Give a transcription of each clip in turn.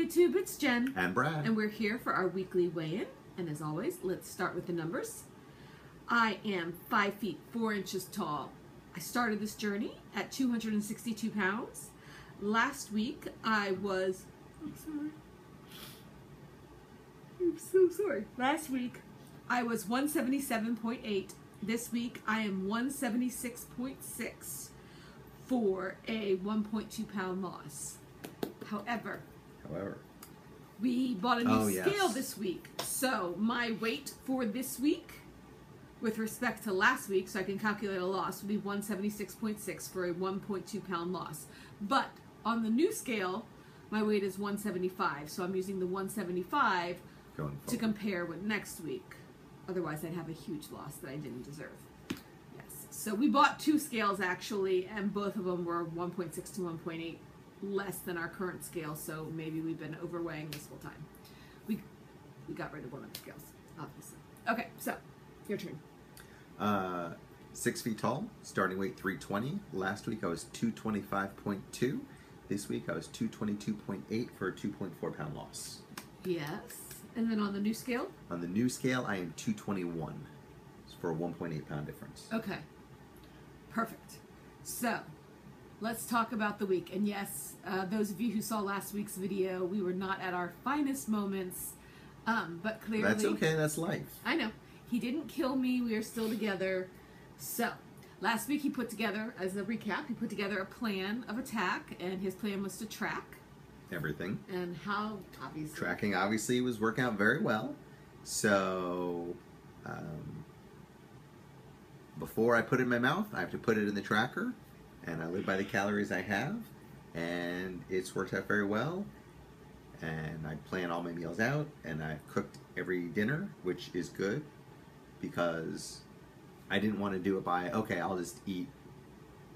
YouTube, it's Jen. And Brad. And we're here for our weekly weigh-in. And as always, let's start with the numbers. I am 5 feet 4 inches tall. I started this journey at 262 pounds. Last week I was, I'm so sorry. Last week I was 177.8. This week I am 176.6 for a 1.2 pound loss. However, we bought a new scale this week. So my weight for this week, with respect to last week, so I can calculate a loss, would be 176.6 for a 1.2 pound loss. But on the new scale, my weight is 175. So I'm using the 175 to compare with next week. Otherwise, I'd have a huge loss that I didn't deserve. Yes. So we bought 2 scales actually, and both of them were 1.6 to 1.8 less than our current scale. So maybe we've been overweighing this whole time. We got rid of one of the scales, obviously. Okay, so your turn. 6 feet tall, starting weight 320. Last week I was 225.2. This week I was 222.8 for a 2.4 pound loss. Yes. And then on the new scale? On the new scale, I am 221 for a 1.8 pound difference. Okay. Perfect. So, let's talk about the week. And yes, those of you who saw last week's video, we were not at our finest moments, but clearly... That's okay, that's life. I know. He didn't kill me, we are still together. So, last week he put together, as a recap, he put together a plan of attack, and his plan was to track everything. And how, obviously... Tracking, obviously, was working out very well. So, before I put it in my mouth, I have to put it in the tracker, and I live by the calories I have, and it's worked out very well. And I plan all my meals out, and I've cooked every dinner, which is good, because I didn't want to do it by, okay, I'll just eat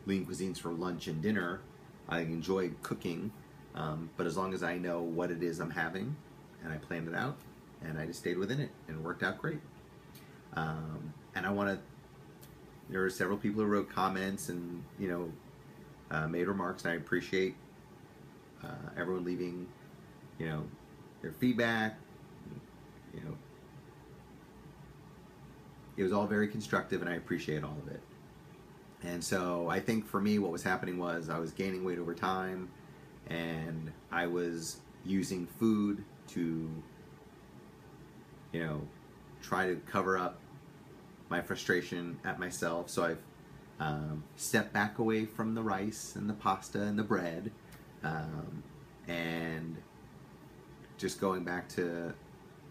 lean cuisines for lunch and dinner. I enjoy cooking, but as long as I know what it is I'm having, and I planned it out, and I just stayed within it, and it worked out great. And I want to, there were several people who wrote comments and, you know, made remarks, and I appreciate everyone leaving, you know, their feedback. You know, it was all very constructive, and I appreciate all of it. And so I think for me, what was happening was I was gaining weight over time, and I was using food to, you know, try to cover up my frustration at myself. So I've stepped back away from the rice and the pasta and the bread, and just going back to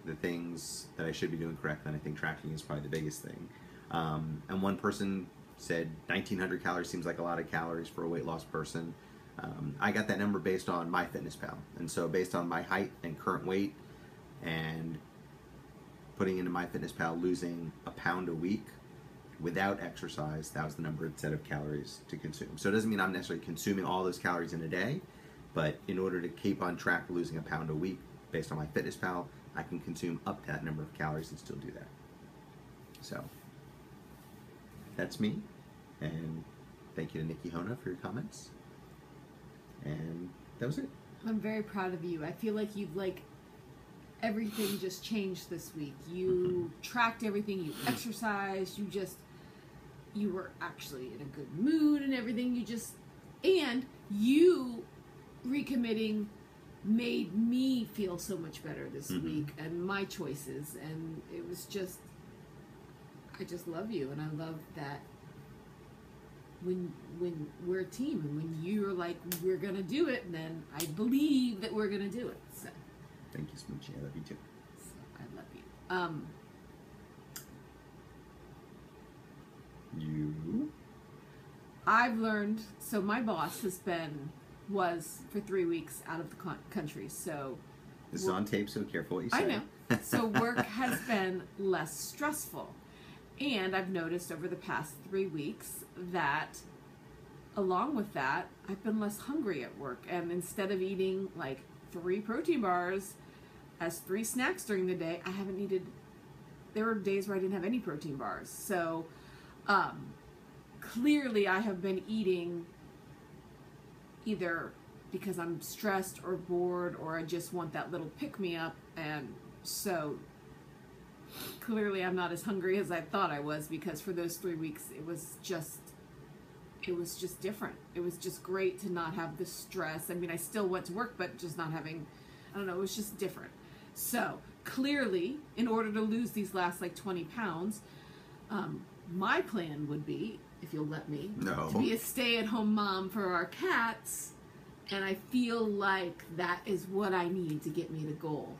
the things that I should be doing correctly. And I think tracking is probably the biggest thing. And one person said 1,900 calories seems like a lot of calories for a weight loss person. I got that number based on MyFitnessPal. And so based on my height and current weight, and putting into MyFitnessPal, losing a pound a week without exercise, that was the number it said of calories to consume. So it doesn't mean I'm necessarily consuming all those calories in a day, but in order to keep on track of losing a pound a week based on MyFitnessPal, I can consume up to that number of calories and still do that. So that's me, and thank you to Nikki Hona for your comments. And that was it. I'm very proud of you. I feel like you've everything just changed this week. You tracked everything, you exercised, you were actually in a good mood and everything. And you recommitting made me feel so much better this week, and my choices, and it was just, I just love you, and I love that when we're a team, and when you're like, we're gonna do it, then I believe that we're gonna do it. So thank you, Smoochie. I love you too. So I love you. You? I've learned, so my boss was for 3 weeks out of the country, so this is on tape, so careful what you say. I know. So work has been less stressful, and I've noticed over the past 3 weeks that along with that, I've been less hungry at work, and instead of eating like 3 protein bars as 3 snacks during the day, I haven't needed, there were days where I didn't have any protein bars. So clearly I have been eating either because I'm stressed or bored or I just want that little pick-me-up. And so clearly I'm not as hungry as I thought I was, because for those 3 weeks it was just different. It was just great to not have the stress. I mean, I still went to work, but just not having, I don't know, it was just different. So clearly, in order to lose these last like 20 pounds, my plan would be, if you'll let me, to be a stay-at-home mom for our cats. And I feel like that is what I need to get me to goal.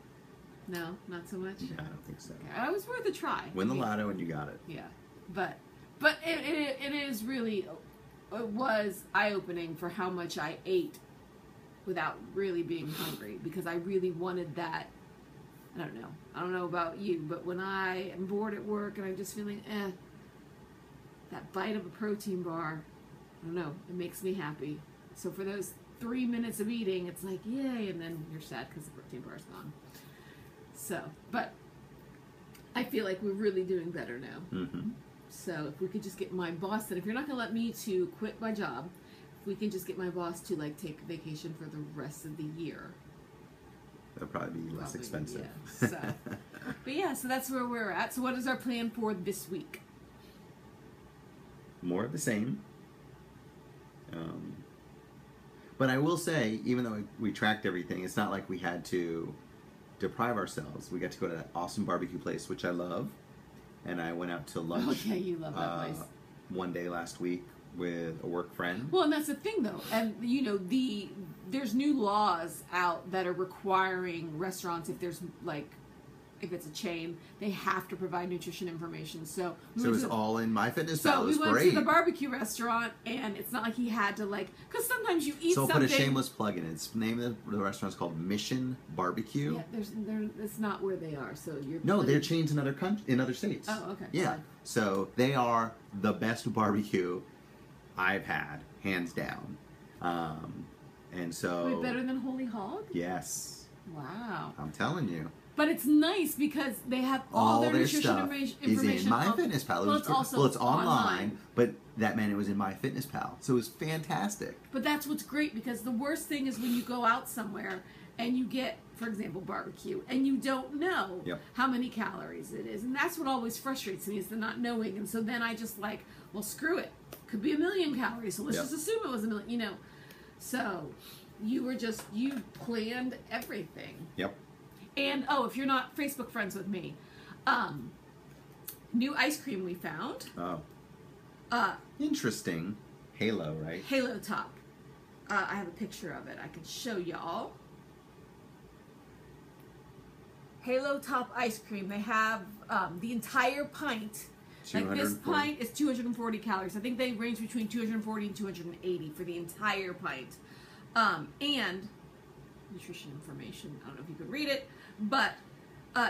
No, not so much? Yeah, I don't think so. Okay. It was worth a try. Win the lotto and you got it. Yeah. But it is really, it was eye-opening for how much I ate without really being hungry, because I really wanted that. I don't know about you, but when I am bored at work and I'm just feeling, that bite of a protein bar, I don't know, it makes me happy. So for those 3 minutes of eating, it's like, yay, and then you're sad because the protein bar is gone. So, but I feel like we're really doing better now. Mm-hmm. So if we could just get my boss, that if you're not going to let me to quit my job, if we can just get my boss to like take vacation for the rest of the year. That'll probably be less expensive. Yeah. So, but yeah, so that's where we're at. So what is our plan for this week? More of the same. But I will say, even though we tracked everything, it's not like we had to deprive ourselves. We got to go to that awesome barbecue place, which I love. And I went out to lunch. Oh, yeah, you love that place. One day last week with a work friend. Well, and that's the thing, though. And, you know, there's new laws out that are requiring restaurants, if there's, like, if it's a chain, they have to provide nutrition information. So it was all in MyFitnessPal. So we went great. to the barbecue restaurant, and it's not like he had to, like, because sometimes you eat something. So I'll put a shameless plug in. It's the name of the restaurant's called Mission Barbecue. Yeah, it's not where they are. So you're they're chains in other states. Oh, okay. Yeah. Sorry. So they are the best barbecue I've had, hands down. And so wait, better than Holy Hog? Yes. Wow. I'm telling you. But it's nice because they have all their nutrition stuff information. Is in MyFitnessPal. Well, it's online, but that meant it was in MyFitnessPal. So it was fantastic. But that's what's great, because the worst thing is when you go out somewhere and you get, for example, barbecue, and you don't know how many calories it is. And that's what always frustrates me, is the not knowing. And so then I just like, well, screw it. Could be 1,000,000 calories, so let's just assume it was 1,000,000, you know. So you planned everything. Yep. And, if you're not Facebook friends with me, new ice cream we found. Oh. Interesting. Halo, right? Halo Top. I have a picture of it. I can show y'all. Halo Top ice cream. They have the entire pint. Like this pint is 240 calories. I think they range between 240 and 280 for the entire pint. And nutrition information. I don't know if you could read it, but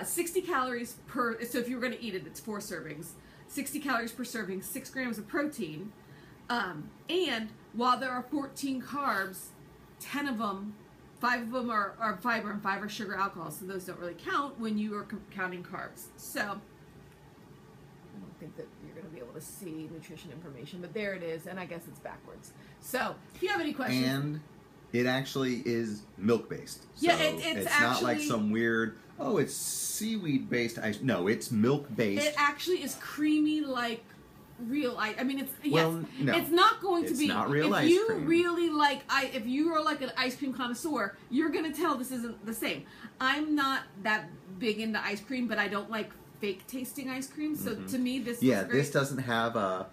60 calories per. So if you were going to eat it, it's 4 servings. 60 calories per serving, 6 grams of protein. And while there are 14 carbs, 10 of them, 5 of them are fiber and 5 are sugar alcohol. So those don't really count when you are counting carbs. So I don't think that you're going to be able to see nutrition information, but there it is. And I guess it's backwards. So if you have any questions. And it actually is milk-based. So yeah, it's actually not like some weird, it's seaweed-based ice. No, it's milk-based. It actually is creamy like real ice. I mean, no, it's not going to be. It's not real ice cream. If you really like, if you are like an ice cream connoisseur, you're going to tell this isn't the same. I'm not that big into ice cream, but I don't like fake tasting ice cream. So to me, this is great. This doesn't have a,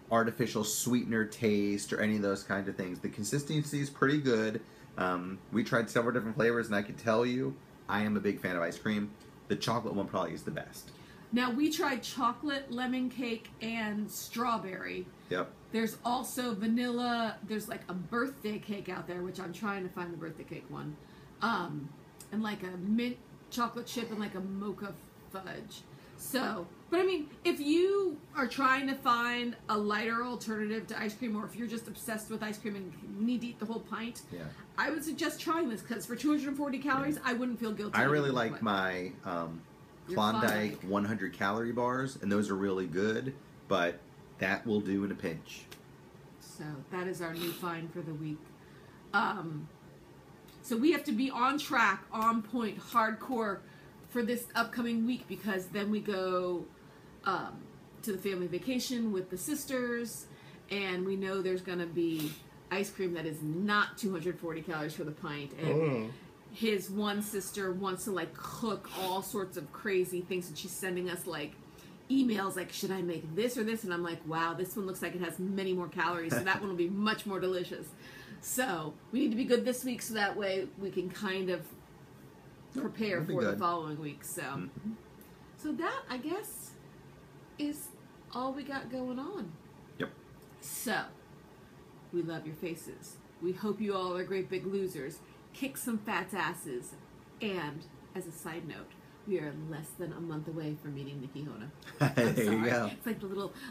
artificial sweetener taste or any of those kinds of things. The consistency is pretty good. We tried several different flavors, and I can tell you, I am a big fan of ice cream. The chocolate one probably is the best. Now, we tried chocolate, lemon cake, and strawberry. Yep. There's also vanilla. There's like a birthday cake out there, which I'm trying to find the birthday cake one. And like a mint chocolate chip and like a mocha fudge. So, but I mean, if you are trying to find a lighter alternative to ice cream, or if you're just obsessed with ice cream and need to eat the whole pint, I would suggest trying this, because for 240 calories, I wouldn't feel guilty. I really like my Klondike 100 calorie bars, and those are really good, but that will do in a pinch. So that is our new find for the week. So we have to be on track, on point, hardcore for this upcoming week, because then we go to the family vacation with the sisters, and we know there's going to be ice cream that is not 240 calories for the pint, and his one sister wants to like cook all sorts of crazy things, and she's sending us like emails like, should I make this or this? And I'm like, wow, this one looks like it has many more calories, so that one will be much more delicious. So we need to be good this week, so that way we can kind of prepare for the following week. So, so that, I guess, is all we got going on. Yep. So, we love your faces. We hope you all are great big losers. Kick some fat's asses. And, as a side note, we are less than a month away from meeting Nikki Hona. There you go. It's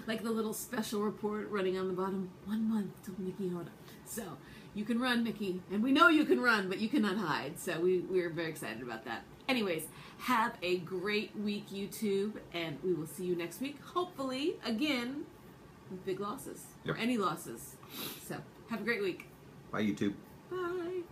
like the little special report running on the bottom. 1 month till Nikki Hona. So, you can run, Nikki. And we know you can run, but you cannot hide. So, we're very excited about that. Anyways, have a great week, YouTube. And we will see you next week. Hopefully, again, with big losses. Or any losses. So, have a great week. Bye, YouTube. Bye.